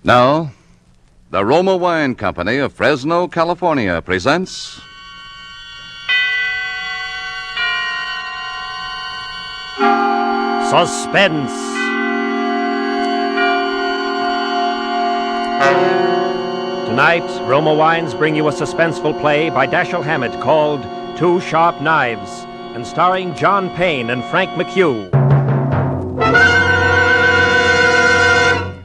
Now, the Roma Wine Company of Fresno, California presents... Suspense. Tonight, Roma Wines bring you a suspenseful play by Dashiell Hammett called Two Sharp Knives, and starring John Payne and Frank McHugh.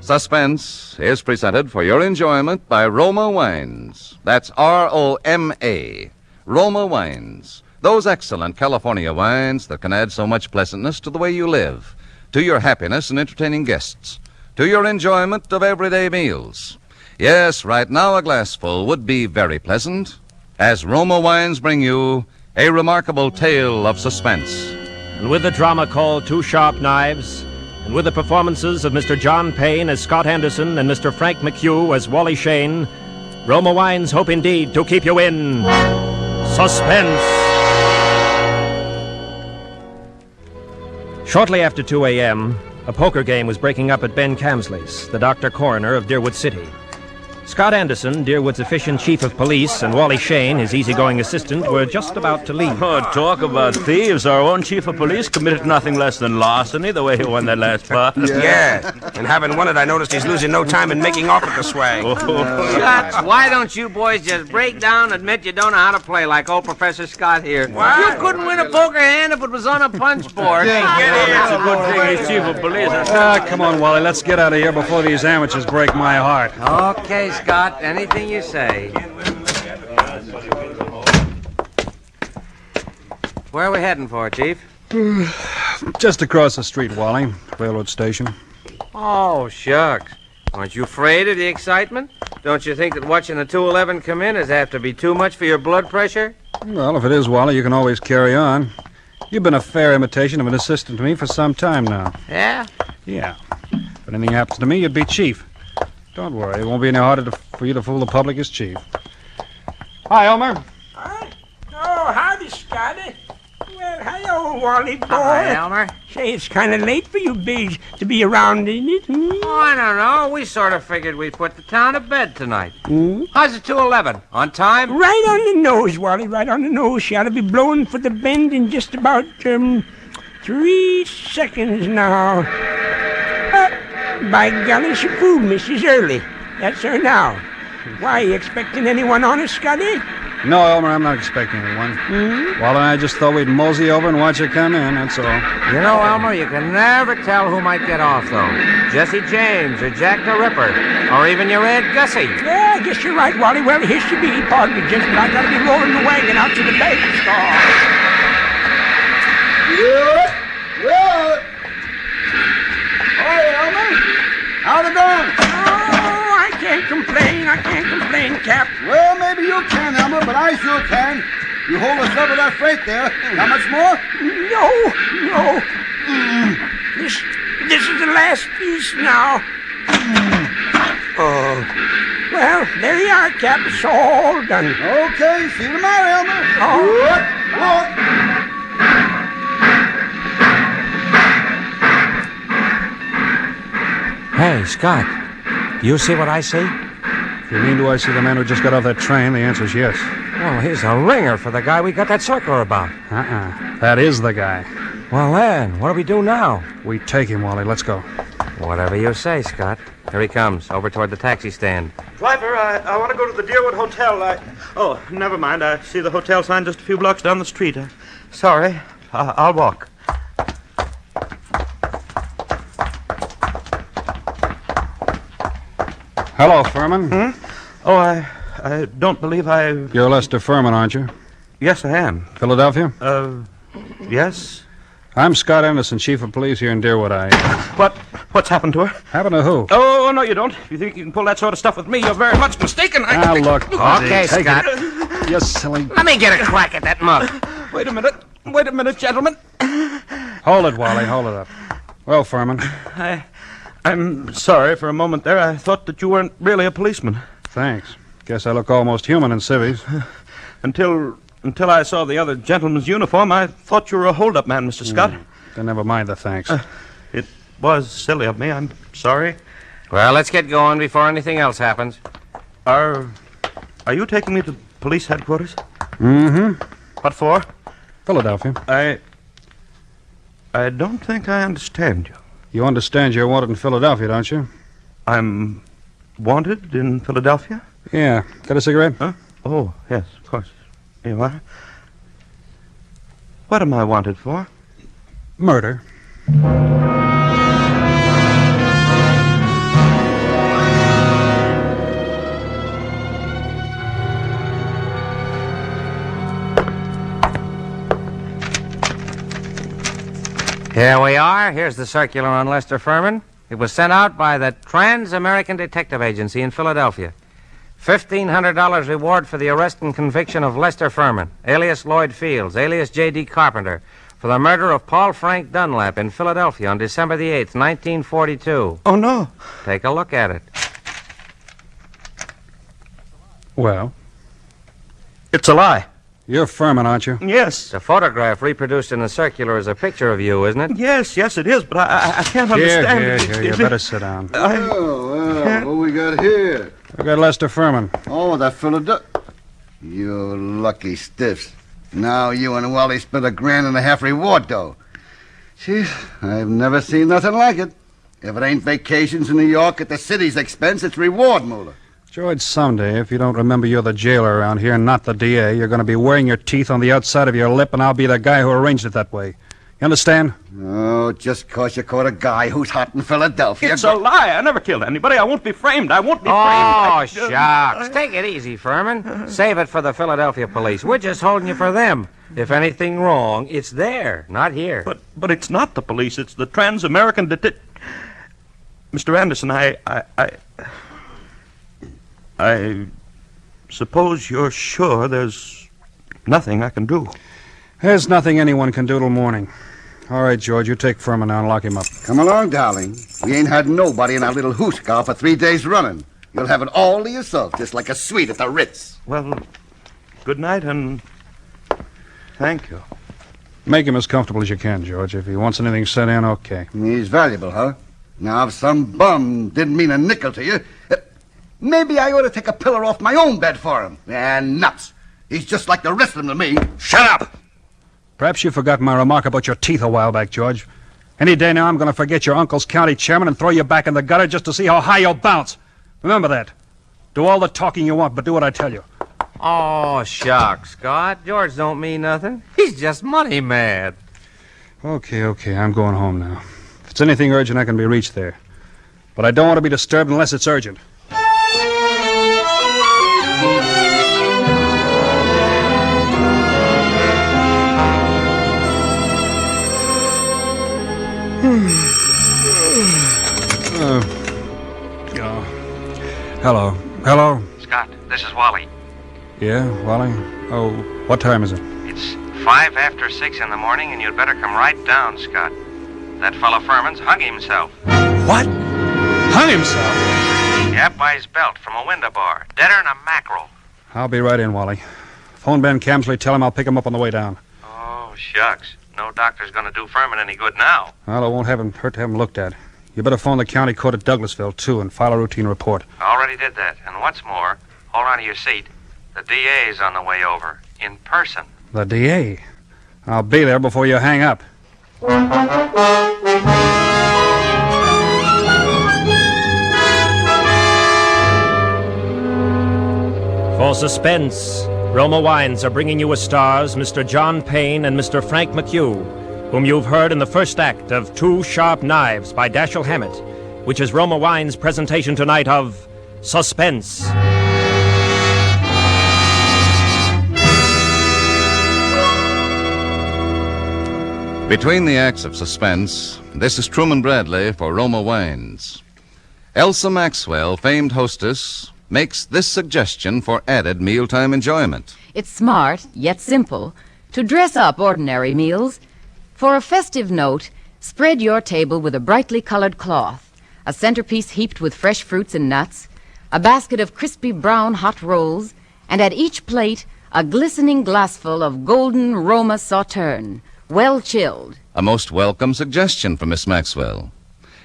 Suspense is presented for your enjoyment by Roma Wines. That's R-O-M-A. Roma Wines. Those excellent California wines that can add so much pleasantness to the way you live, to your happiness in entertaining guests, to your enjoyment of everyday meals. Yes, right now a glassful would be very pleasant, as Roma Wines bring you a remarkable tale of suspense. And with the drama called Two Sharp Knives, and with the performances of Mr. John Payne as Scott Anderson and Mr. Frank McHugh as Wally Shane, Roma Wines hope indeed to keep you in suspense. Shortly after 2 a.m., a poker game was breaking up at Ben Camsley's, the doctor coroner of Deerwood City. Scott Anderson, Deerwood's efficient chief of police, and Wally Shane, his easygoing assistant, were just about to leave. Oh, talk about thieves. Our own chief of police committed nothing less than larceny the way he won that last pot. Yeah, and having won it, I noticed he's losing no time in making off with the swag. Shucks, why don't you boys just break down and admit you don't know how to play like old Professor Scott here? What? You couldn't win a poker hand if it was on a punch board. It's a good thing he's chief of police. Come on, Wally, let's get out of here before these amateurs break my heart. Okay, Scott, anything you say. Where are we heading for, Chief? Just across the street, Wally. Railroad station. Oh, shucks. Aren't you afraid of the excitement? Don't you think that watching the 211 come in is apt to be too much for your blood pressure? Well, if it is, Wally, you can always carry on. You've been a fair imitation of an assistant to me for some time now. Yeah? Yeah. If anything happens to me, you'd be chief. Don't worry, it won't be any harder for you to fool the public as chief. Hi, Elmer. Hi. Oh, howdy, Scotty. Well, hello, Wally boy. Hi, Elmer. Say, it's kind of late for you bigs to be around, isn't it? Oh, I don't know. We sort of figured we'd put the town to bed tonight. How's the 211? On time? Right on the nose, Wally, right on the nose. She ought to be blowing for the bend in just about, 3 seconds now. By golly, she fooled me. She's early. That's her now. Why, you expecting anyone on us, Scotty? No, Elmer, I'm not expecting anyone. Wally and I just thought we'd mosey over and watch her come in, that's all. You know, Elmer, you can never tell who might get off, though. Jesse James or Jack the Ripper, or even your Aunt Gussie. Yeah, I guess you're right, Wally. Well, here she be. Pardon me, gents, but I gotta be rolling the wagon out to the bagel store. Hey, Elmer. How's it going? Oh, I can't complain, Cap. Well, maybe you can, Elmer, but I sure can. You hold us up with that freight there. How much more? No. This is the last piece now. Oh. Well, there you are, Cap. It's all done. Okay, see you tomorrow, Elmer. Oh. Hey, Scott, you see what I see? If you mean, do I see the man who just got off that train, the answer's yes. Well, he's a ringer for the guy we got that circular about. That is the guy. Well, then, what do we do now? We take him, Wally. Let's go. Whatever you say, Scott. Here he comes, over toward the taxi stand. Driver, I want to go to the Deerwood Hotel. Oh, never mind. I see the hotel sign just a few blocks down the street. Sorry. I'll walk. Hello, Ferman. Oh, I don't believe I... You're Lester Ferman, aren't you? Yes, I am. Philadelphia? Yes? I'm Scott Anderson, chief of police here in Deerwood. What's happened to her? Happened to who? Oh, no, you don't. If you think you can pull that sort of stuff with me, you're very much mistaken. Look. Okay, take Scott. It. You silly... Let me get a crack at that mug. Wait a minute, gentlemen. Hold it, Wally. Hold it up. Well, Ferman. I'm sorry for a moment there. I thought that you weren't really a policeman. Thanks. Guess I look almost human in civvies. Until I saw the other gentleman's uniform, I thought you were a hold-up man, Mr. Scott. Then never mind the thanks. It was silly of me. I'm sorry. Well, let's get going before anything else happens. Are you taking me to police headquarters? Mm-hmm. What for? Philadelphia. I don't think I understand you. You understand you're wanted in Philadelphia, don't you? I'm wanted in Philadelphia? Yeah. Got a cigarette? Huh? Oh, yes, of course. Here you are. What am I wanted for? Murder. Here we are. Here's the circular on Lester Ferman. It was sent out by the Trans-American Detective Agency in Philadelphia. $1,500 reward for the arrest and conviction of Lester Ferman, alias Lloyd Fields, alias J.D. Carpenter, for the murder of Paul Frank Dunlap in Philadelphia on December the 8th, 1942. Oh, no. Take a look at it. Well, It's a lie. you're Ferman, aren't you? Yes. The photograph reproduced in the circular is a picture of you, isn't it? Yes, it is, but I can't Here, understand. you better sit down. Well, what we got here? We got Lester Ferman. Oh, that Philadelphia. You lucky stiffs. Now you and Wally spent $1.50 reward, though. Jeez, I've never seen nothing like it. If it ain't vacations in New York at the city's expense, it's reward, Moolah. George, someday, if you don't remember you're the jailer around here and not the DA, you're going to be wearing your teeth on the outside of your lip, and I'll be the guy who arranged it that way. You understand? Oh, just 'cause you caught a guy who's hot in Philadelphia. It's a lie. I never killed anybody. I won't be framed. I won't be Oh, framed. shucks. Take it easy, Ferman. Save it for the Philadelphia police. We're just holding you for them. If anything wrong, it's there, not here. But it's not the police. It's the Trans-American Mr. Anderson, I suppose you're sure there's nothing I can do. There's nothing anyone can do till morning. All right, George, you take Ferman now and lock him up. Come along, darling. We ain't had nobody in our little hoosegow for 3 days running. You'll have it all to yourself, just like a suite at the Ritz. Well, good night and thank you. Make him as comfortable as you can, George. If he wants anything sent in, okay. He's valuable, huh? Now, if some bum didn't mean a nickel to you, maybe I ought to take a pillow off my own bed for him. And nuts. He's just like the rest of them to me. Shut up! Perhaps you forgot my remark about your teeth a while back, George. Any day now, I'm going to forget your uncle's county chairman and throw you back in the gutter just to see how high you'll bounce. Remember that. Do all the talking you want, but do what I tell you. Oh, shucks, Scott. George don't mean nothing. He's just money mad. Okay, I'm going home now. If it's anything urgent, I can be reached there. But I don't want to be disturbed unless it's urgent. Hello. Scott, this is Wally. Yeah, Wally? Oh, what time is it? It's 5 after 6 in the morning, and you'd better come right down, Scott. That fellow Ferman's hung himself. What? Hung himself? Yep, by his belt from a window bar. Deader than a mackerel. I'll be right in, Wally. Phone Ben Camsley, tell him I'll pick him up on the way down. Oh, shucks. No doctor's going to do Ferman any good now. Well, it won't hurt to have him looked at. You better phone the county court at Douglasville, too, and file a routine report. Already did that. And what's more, hold on to your seat. The DA's on the way over. In person. The DA? I'll be there before you hang up. For Suspense, Roma Wines are bringing you as stars Mr. John Payne and Mr. Frank McHugh, whom you've heard in the first act of Two Sharp Knives by Dashiell Hammett, which is Roma Wines' presentation tonight of Suspense. Between the acts of Suspense, this is Truman Bradley for Roma Wines. Elsa Maxwell, famed hostess, makes this suggestion for added mealtime enjoyment. It's smart, yet simple, to dress up ordinary meals. For a festive note, spread your table with a brightly colored cloth, a centerpiece heaped with fresh fruits and nuts, a basket of crispy brown hot rolls, and at each plate a glistening glassful of golden Roma Sauterne, well chilled. A most welcome suggestion from Miss Maxwell.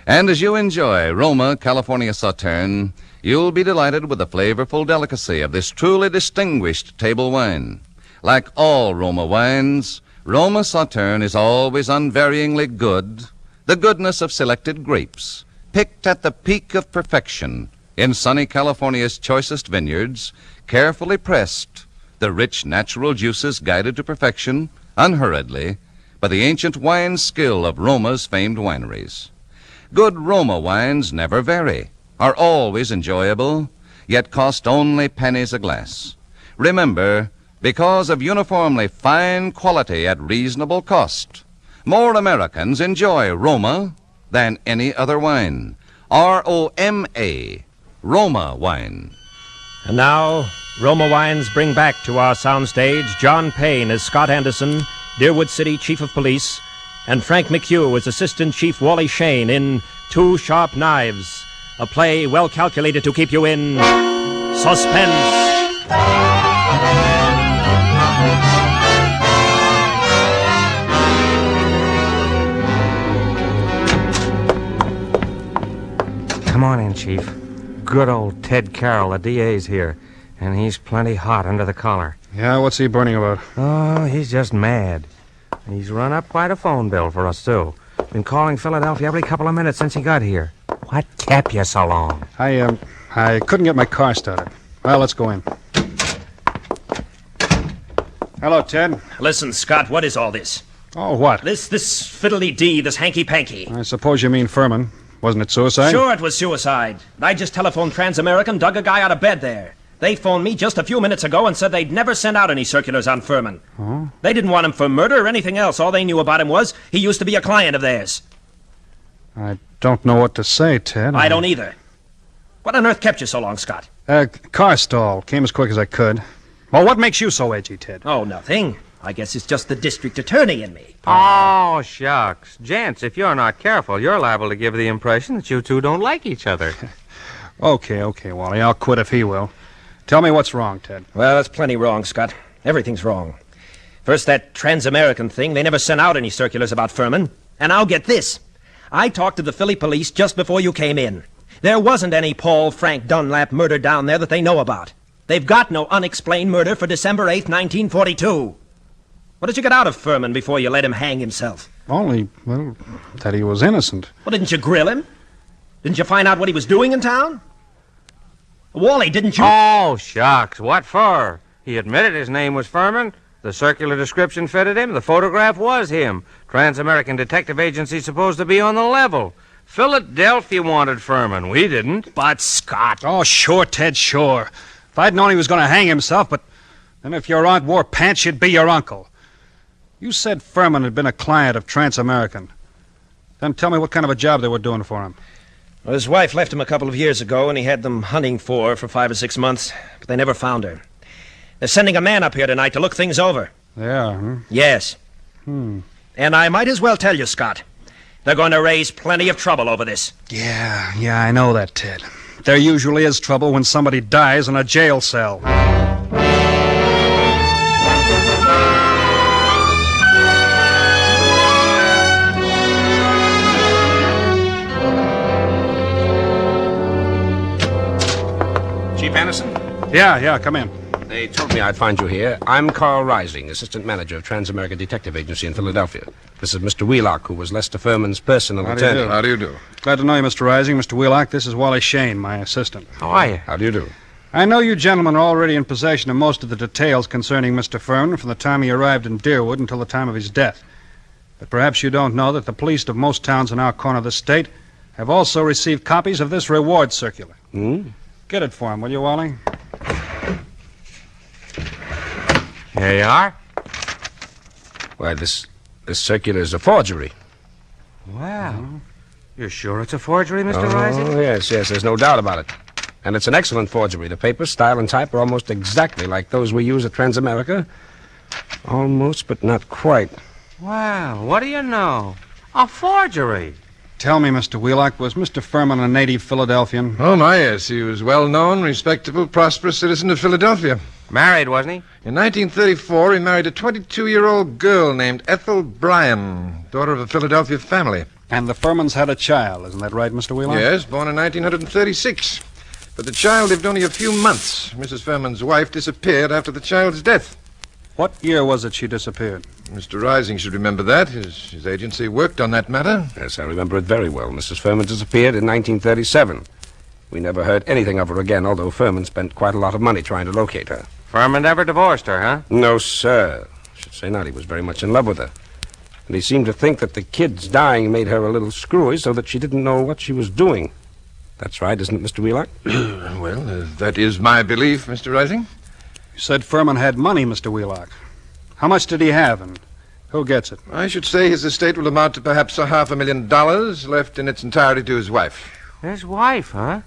And as you enjoy Roma California Sauterne, you'll be delighted with the flavorful delicacy of this truly distinguished table wine. Like all Roma wines, Roma Sauterne is always unvaryingly good, the goodness of selected grapes, picked at the peak of perfection in sunny California's choicest vineyards, carefully pressed, the rich natural juices guided to perfection, unhurriedly, by the ancient wine skill of Roma's famed wineries. Good Roma wines never vary, are always enjoyable, yet cost only pennies a glass. Remember, because of uniformly fine quality at reasonable cost, more Americans enjoy Roma than any other wine. R-O-M-A, Roma wine. And now, Roma Wines bring back to our soundstage John Payne as Scott Anderson, Deerwood City Chief of Police, and Frank McHugh as Assistant Chief Wally Shane in Two Sharp Knives, a play well calculated to keep you in suspense. Come on in, Chief. Good old Ted Carroll, the DA's here, and he's plenty hot under the collar. Yeah, what's he burning about? Oh, he's just mad. He's run up quite a phone bill for us, too. Been calling Philadelphia every couple of minutes since he got here. What kept you so long? I couldn't get my car started. Well, let's go in. Hello, Ted. Listen, Scott, what is all this? Oh, what? This fiddly-dee, this hanky-panky. I suppose you mean Ferman. Wasn't it suicide? Sure, it was suicide. I just telephoned Transamerican, dug a guy out of bed there. They phoned me just a few minutes ago and said they'd never sent out any circulars on Ferman. Oh? They didn't want him for murder or anything else. All they knew about him was he used to be a client of theirs. I don't know what to say, Ted. I don't either. What on earth kept you so long, Scott? Car stall. Came as quick as I could. Well, what makes you so edgy, Ted? Oh, nothing. I guess it's just the district attorney in me. Oh, shucks. Gents, if you're not careful, you're liable to give the impression that you two don't like each other. Okay, Wally. I'll quit if he will. Tell me what's wrong, Ted. Well, that's plenty wrong, Scott. Everything's wrong. First, that Transamerican thing. They never sent out any circulars about Ferman. And I'll get this. I talked to the Philly police just before you came in. There wasn't any Paul Frank Dunlap murder down there that they know about. They've got no unexplained murder for December 8th, 1942. What did you get out of Ferman before you let him hang himself? Only, that he was innocent. Well, didn't you grill him? Didn't you find out what he was doing in town? Wally, didn't you? Oh, shucks. What for? He admitted his name was Ferman. The circular description fitted him. The photograph was him. Trans-American Detective Agency's supposed to be on the level. Philadelphia wanted Ferman. We didn't. But, Scott... Oh, sure, Ted, sure. If I'd known he was going to hang himself, but then if your aunt wore pants, she'd be your uncle. You said Ferman had been a client of Trans-American. Then tell me what kind of a job they were doing for him. Well, his wife left him a couple of years ago, and he had them hunting for her for 5 or 6 months, but they never found her. They're sending a man up here tonight to look things over. They are, huh? Yes. And I might as well tell you, Scott, they're going to raise plenty of trouble over this. Yeah, I know that, Ted. There usually is trouble when somebody dies in a jail cell. Chief Anderson? Yeah, come in. They told me I'd find you here. I'm Carl Rising, assistant manager of Trans-American Detective Agency in Philadelphia. This is Mr. Wheelock, who was Lester Ferman's personal attorney. How do you do? Glad to know you, Mr. Rising. Mr. Wheelock, this is Wally Shane, my assistant. How are you? How do you do? I know you gentlemen are already in possession of most of the details concerning Mr. Ferman from the time he arrived in Deerwood until the time of his death. But perhaps you don't know that the police of most towns in our corner of the state have also received copies of this reward circular. Get it for him, will you, Wally? Here you are. Why, this circular is a forgery. Wow. You're sure it's a forgery, Mr. Rising? Oh, yes, there's no doubt about it. And it's an excellent forgery. The paper, style, and type are almost exactly like those we use at Transamerica. Almost, but not quite. Wow, what do you know? A forgery. Tell me, Mr. Wheelock, was Mr. Ferman a native Philadelphian? Oh, my, yes. He was well-known, respectable, prosperous citizen of Philadelphia. Married, wasn't he? In 1934, he married a 22-year-old girl named Ethel Bryan, daughter of a Philadelphia family. And the Fermans had a child, isn't that right, Mr. Wheeler? Yes, born in 1936. But the child lived only a few months. Mrs. Ferman's wife disappeared after the child's death. What year was it she disappeared? Mr. Rising should remember that. His agency worked on that matter. Yes, I remember it very well. Mrs. Ferman disappeared in 1937. We never heard anything of her again, although Ferman spent quite a lot of money trying to locate her. Ferman never divorced her, huh? No, sir. I should say not. He was very much in love with her. And he seemed to think that the kid's dying made her a little screwy so that she didn't know what she was doing. That's right, isn't it, Mr. Wheelock? Well, that is my belief, Mr. Rising. You said Ferman had money, Mr. Wheelock. How much did he have, and who gets it? I should say his estate will amount to perhaps $500,000 left in its entirety to his wife. His wife, huh?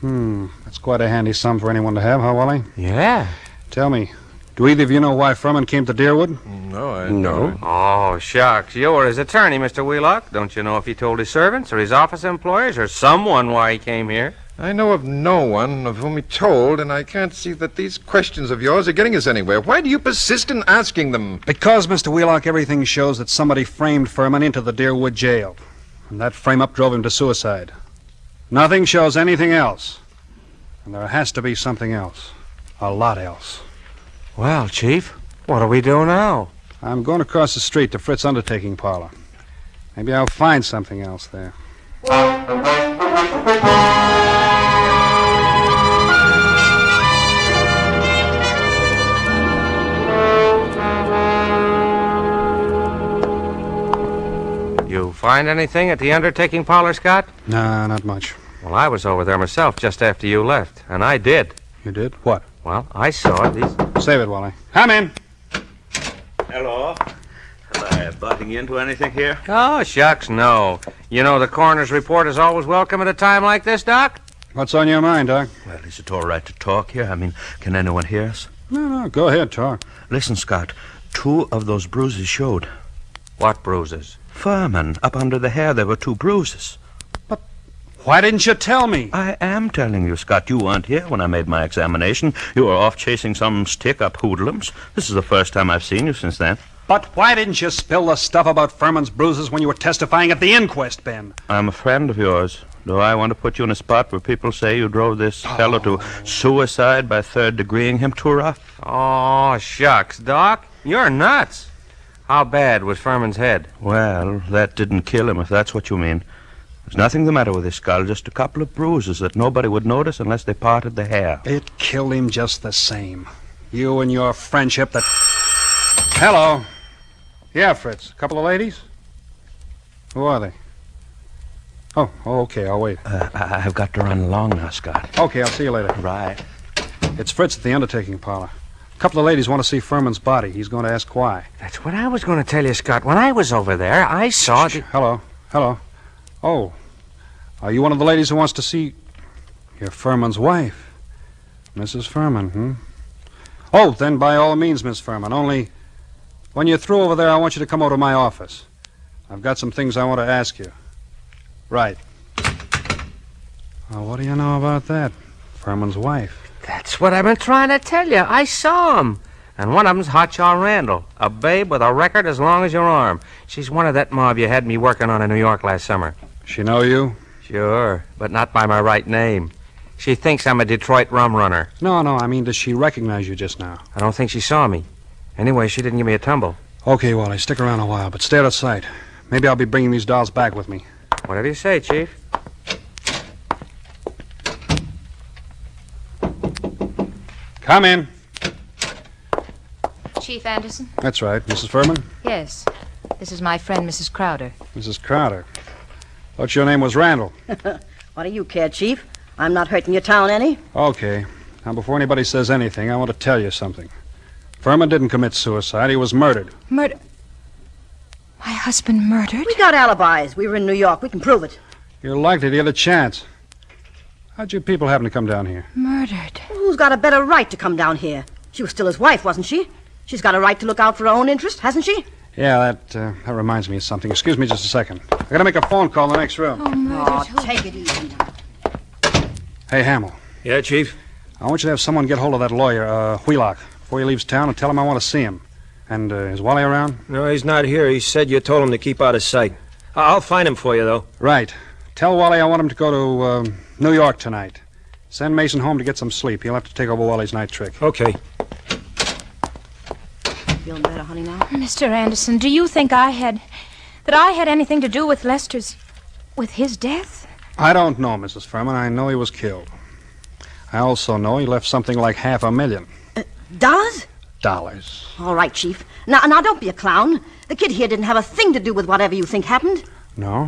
That's quite a handy sum for anyone to have, huh, Wally? Yeah. Tell me, do either of you know why Ferman came to Deerwood? No. Oh, shucks. You were his attorney, Mr. Wheelock. Don't you know if he told his servants or his office employees or someone why he came here? I know of no one of whom he told, and I can't see that these questions of yours are getting us anywhere. Why do you persist in asking them? Because, Mr. Wheelock, everything shows that somebody framed Ferman into the Deerwood jail. And that frame-up drove him to suicide. Nothing shows anything else. And there has to be something else. A lot else. Well, Chief, what do we do now? I'm going across the street to Fritz's undertaking parlor. Maybe I'll find something else there. You find anything at the undertaking parlor, Scott? Nah, not much. Well, I was over there myself just after you left, and I did. You did? What? Well, I saw these... Save it, Wally. Come in. Hello. Am I butting into anything here? Oh, shucks, no. You know the coroner's report is always welcome at a time like this, Doc? What's on your mind, Doc? Well, is it all right to talk here? I mean, can anyone hear us? No, go ahead, talk. Listen, Scott, 2 of those bruises showed. What bruises? Ferman, up under the hair, there were 2 bruises. Why didn't you tell me? I am telling you, Scott. You weren't here when I made my examination. You were off chasing some stick-up hoodlums. This is the first time I've seen you since then. But why didn't you spill the stuff about Ferman's bruises when you were testifying at the inquest, Ben? I'm a friend of yours. Do I want to put you in a spot where people say you drove this fellow to suicide by third-degreeing him too rough? Oh, shucks, Doc. You're nuts. How bad was Ferman's head? Well, that didn't kill him, if that's what you mean. There's nothing the matter with his skull, just a couple of bruises that nobody would notice unless they parted the hair. It killed him just the same. You and your friendship that... Hello. Yeah, Fritz. A couple of ladies? Who are they? Oh, okay, I'll wait. I've got to run along now, Scott. Okay, I'll see you later. Right. It's Fritz at the undertaking parlor. A couple of ladies want to see Ferman's body. He's going to ask why. That's what I was going to tell you, Scott. When I was over there, I saw... Hello. Oh, are you one of the ladies who wants to see... You're Ferman's wife. Mrs. Ferman, Oh, then by all means, Miss Ferman. Only when you're through over there, I want you to come over to my office. I've got some things I want to ask you. Right. Well, what do you know about that? Ferman's wife. That's what I've been trying to tell you. I saw him. And one of them's Hotshot Randall, a babe with a record as long as your arm. She's one of that mob you had me working on in New York last summer. She know you? Sure, but not by my right name. She thinks I'm a Detroit rum runner. No, I mean, does she recognize you just now? I don't think she saw me. Anyway, she didn't give me a tumble. Okay, Wally, stick around a while, but stay out of sight. Maybe I'll be bringing these dolls back with me. Whatever you say, Chief. Come in. Chief Anderson? That's right. Mrs. Ferman? Yes. This is my friend, Mrs. Crowder. Mrs. Crowder. Thought your name was Randall. What do you care, Chief? I'm not hurting your town any. Okay. Now, before anybody says anything, I want to tell you something. Ferman didn't commit suicide. He was murdered. Murder? My husband murdered? We got alibis. We were in New York. We can prove it. You're likely to get a chance. How'd you people happen to come down here? Murdered. Who's got a better right to come down here? She was still his wife, wasn't she? She's got a right to look out for her own interest, hasn't she? Yeah, that reminds me of something. Excuse me just a second. I gotta make a phone call in the next room. Oh, murdered. Oh, take it easy now. Hey, Hamill. Yeah, Chief? I want you to have someone get hold of that lawyer, Wheelock, before he leaves town and tell him I want to see him. And is Wally around? No, he's not here. He said you told him to keep out of sight. I'll find him for you, though. Right. Tell Wally I want him to go to New York tonight. Send Mason home to get some sleep. He'll have to take over Wally's night trick. Okay. Feeling better, honey, now? Mr. Anderson, do you think I had anything to do with with his death? I don't know, Mrs. Ferman. I know he was killed. I also know he left something like $500,000. Dollars? Dollars. All right, Chief. Now, don't be a clown. The kid here didn't have a thing to do with whatever you think happened. No?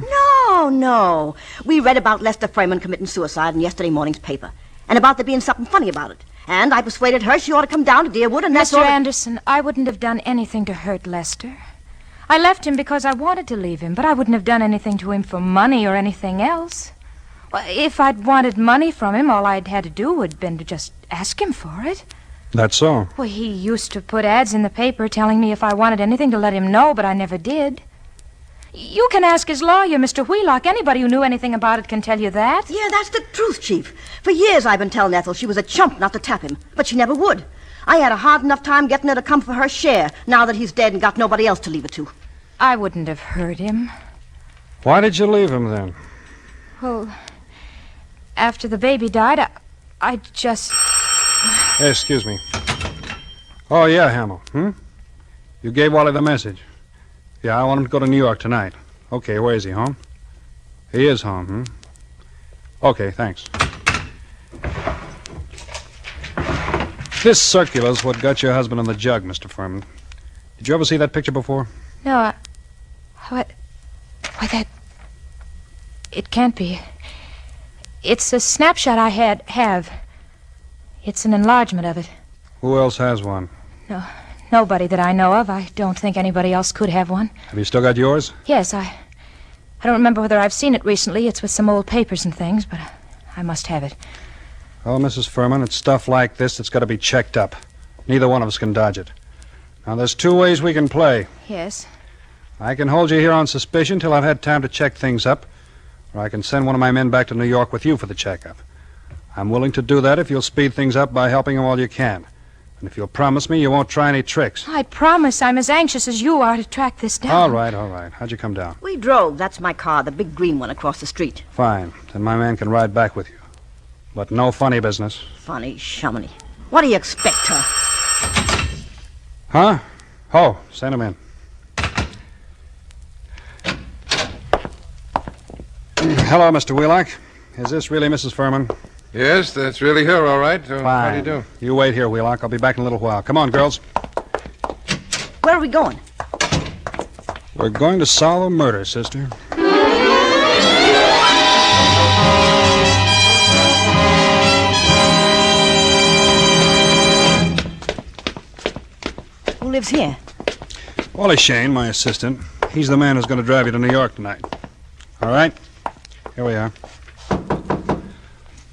No. We read about Lester Ferman committing suicide in yesterday morning's paper, and about there being something funny about it. And I persuaded her she ought to come down to Deerwood, and that's all. Mr. Anderson, I wouldn't have done anything to hurt Lester. I left him because I wanted to leave him, but I wouldn't have done anything to him for money or anything else. Well, if I'd wanted money from him, all I'd had to do would have been to just ask him for it. That's so. Well, he used to put ads in the paper telling me if I wanted anything to let him know, but I never did. You can ask his lawyer, Mr. Wheelock. Anybody who knew anything about it can tell you that. Yeah, that's the truth, Chief. For years I've been telling Ethel she was a chump not to tap him, but she never would. I had a hard enough time getting her to come for her share, now that he's dead and got nobody else to leave it to. I wouldn't have hurt him. Why did you leave him then? Well, after the baby died, I just... Hey, excuse me. Oh, yeah, Hamill. You gave Wally the message. Yeah, I want him to go to New York tonight. Okay, where is he, home? He is home, Okay, thanks. This circular's what got your husband in the jug, Mr. Ferman. Did you ever see that picture before? No, Why, that... It can't be. It's a snapshot I have. It's an enlargement of it. Who else has one? No, nobody that I know of. I don't think anybody else could have one. Have you still got yours? Yes, I don't remember whether I've seen it recently. It's with some old papers and things, but I must have it. Oh, Mrs. Ferman, it's stuff like this that's got to be checked up. Neither one of us can dodge it. Now, there's two ways we can play. Yes. I can hold you here on suspicion till I've had time to check things up, or I can send one of my men back to New York with you for the checkup. I'm willing to do that if you'll speed things up by helping him all you can. And if you'll promise me you won't try any tricks. I promise. I'm as anxious as you are to track this down. All right. How'd you come down? We drove. That's my car, the big green one across the street. Fine. Then my man can ride back with you. But no funny business. Funny shumminy. What do you expect, her? Huh? Oh, send him in. Hello, Mr. Wheelock. Is this really Mrs. Ferman? Yes, that's really her, all right. Fine. How do you do? You wait here, Wheelock. I'll be back in a little while. Come on, girls. Where are we going? We're going to solve a murder, sister. Who lives here? Wally Shane, my assistant. He's the man who's going to drive you to New York tonight. All right? Here we are.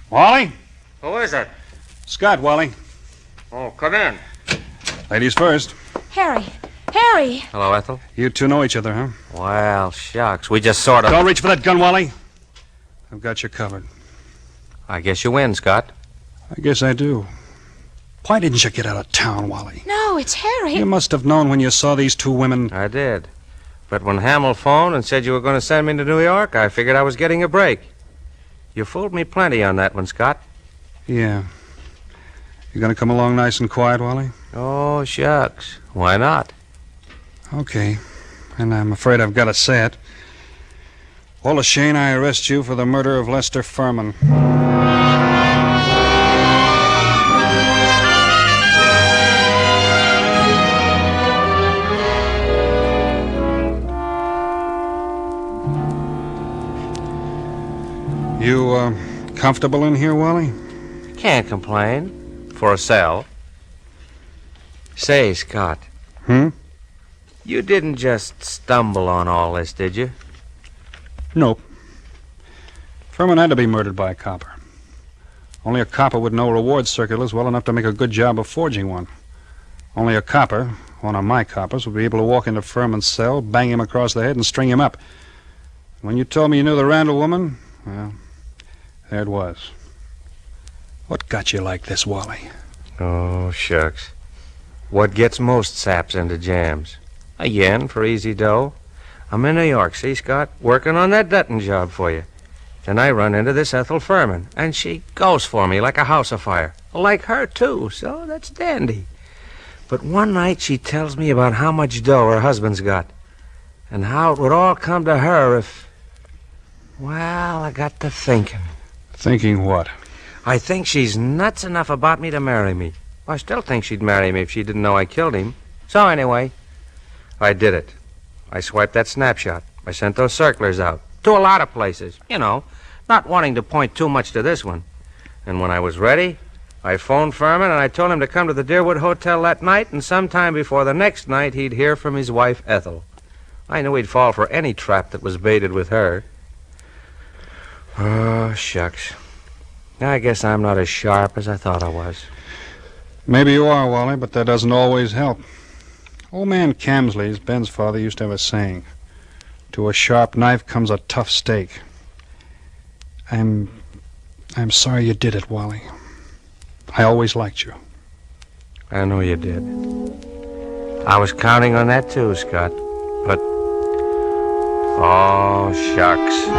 Wally? Who is it? Scott, Wally. Oh, come in. Ladies first. Harry! Hello, Ethel. You two know each other, huh? Well, shucks. We just sort of... Don't reach for that gun, Wally. I've got you covered. I guess you win, Scott. I guess I do. Why didn't you get out of town, Wally? No, it's Harry. You must have known when you saw these two women. I did. But when Hamill phoned and said you were going to send me to New York, I figured I was getting a break. You fooled me plenty on that one, Scott. Yeah. You gonna come along nice and quiet, Wally? Oh, shucks. Why not? Okay. And I'm afraid I've got to say it. Wally Shane, I arrest you for the murder of Lester Ferman. You, comfortable in here, Wally? Can't complain. For a cell. Say, Scott. You didn't just stumble on all this, did you? Nope. Ferman had to be murdered by a copper. Only a copper would know reward circulars well enough to make a good job of forging one. Only a copper, one of my coppers, would be able to walk into Ferman's cell, bang him across the head, and string him up. When you told me you knew the Randall woman, well, there it was. What got you like this, Wally? Oh, shucks. What gets most saps into jams? A yen for easy dough. I'm in New York, see, Scott? Working on that Dutton job for you. Then I run into this Ethel Ferman, and she goes for me like a house afire. Like her, too, so that's dandy. But one night she tells me about how much dough her husband's got, and how it would all come to her if... Well, I got to thinking. Thinking what? I think she's nuts enough about me to marry me. I still think she'd marry me if she didn't know I killed him. So anyway, I did it. I swiped that snapshot. I sent those circulars out. To a lot of places, you know, not wanting to point too much to this one. And when I was ready, I phoned Ferman and I told him to come to the Deerwood Hotel that night, and sometime before the next night he'd hear from his wife, Ethel. I knew he'd fall for any trap that was baited with her. Oh, shucks. I guess I'm not as sharp as I thought I was. Maybe you are, Wally, but that doesn't always help. Old man Camsley's, Ben's father, used to have a saying. To a sharp knife comes a tough steak. I'm sorry you did it, Wally. I always liked you. I know you did. I was counting on that too, Scott. But... oh, shucks.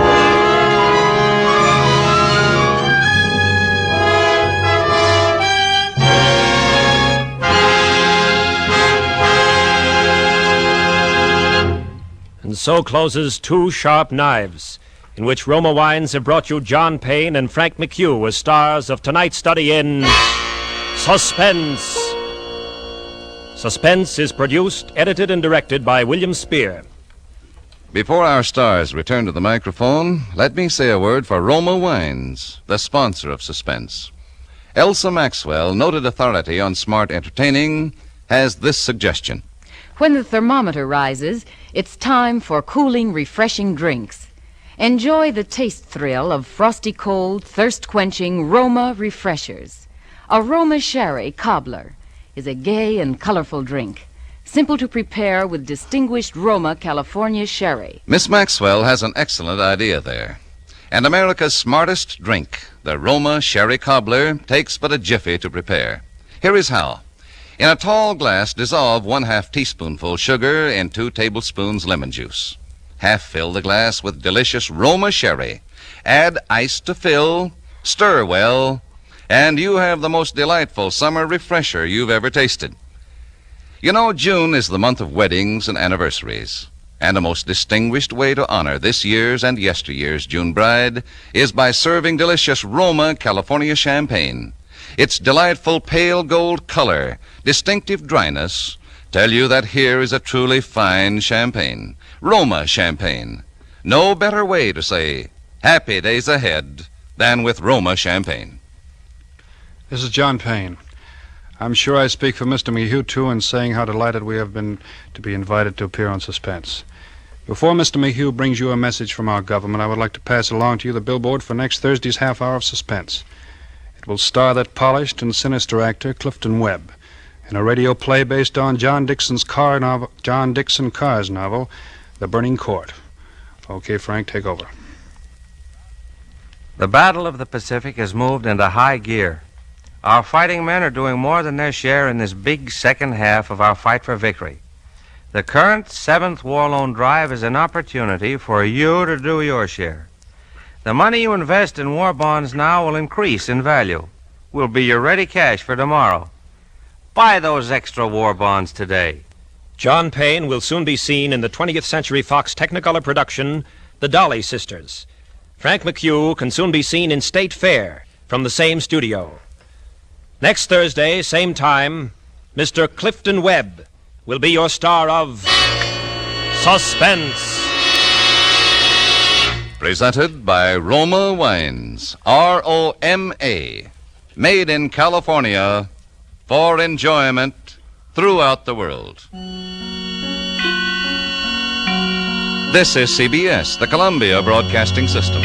And so closes Two Sharp Knives, in which Roma Wines have brought you John Payne and Frank McHugh as stars of tonight's study in Suspense. Suspense is produced, edited, and directed by William Spear. Before our stars return to the microphone, let me say a word for Roma Wines, the sponsor of Suspense. Elsa Maxwell, noted authority on smart entertaining, has this suggestion. When the thermometer rises, it's time for cooling, refreshing drinks. Enjoy the taste thrill of frosty cold, thirst-quenching Roma refreshers. A Roma Sherry Cobbler is a gay and colorful drink, simple to prepare with distinguished Roma California sherry. Miss Maxwell has an excellent idea there. And America's smartest drink, the Roma Sherry Cobbler, takes but a jiffy to prepare. Here is how. In a tall glass, dissolve 1/2 teaspoonful sugar in 2 tablespoons lemon juice. Half fill the glass with delicious Roma sherry. Add ice to fill, stir well, and you have the most delightful summer refresher you've ever tasted. You know, June is the month of weddings and anniversaries, and a most distinguished way to honor this year's and yesteryear's June bride is by serving delicious Roma California champagne. Its delightful pale gold color, distinctive dryness, tell you that here is a truly fine champagne. Roma champagne. No better way to say happy days ahead than with Roma champagne. This is John Payne. I'm sure I speak for Mr. McHugh, too, in saying how delighted we have been to be invited to appear on Suspense. Before Mr. McHugh brings you a message from our government, I would like to pass along to you the billboard for next Thursday's half hour of Suspense. It will star that polished and sinister actor, Clifton Webb, in a radio play based on John Dickson Carr's novel, The Burning Court. Okay, Frank, take over. The Battle of the Pacific has moved into high gear. Our fighting men are doing more than their share in this big second half of our fight for victory. The current 7th War Loan Drive is an opportunity for you to do your share. The money you invest in war bonds now will increase in value. Will be your ready cash for tomorrow. Buy those extra war bonds today. John Payne will soon be seen in the 20th Century Fox Technicolor production, The Dolly Sisters. Frank McHugh can soon be seen in State Fair from the same studio. Next Thursday, same time, Mr. Clifton Webb will be your star of Suspense. Presented by Roma Wines, R-O-M-A, made in California for enjoyment throughout the world. This is CBS, the Columbia Broadcasting System.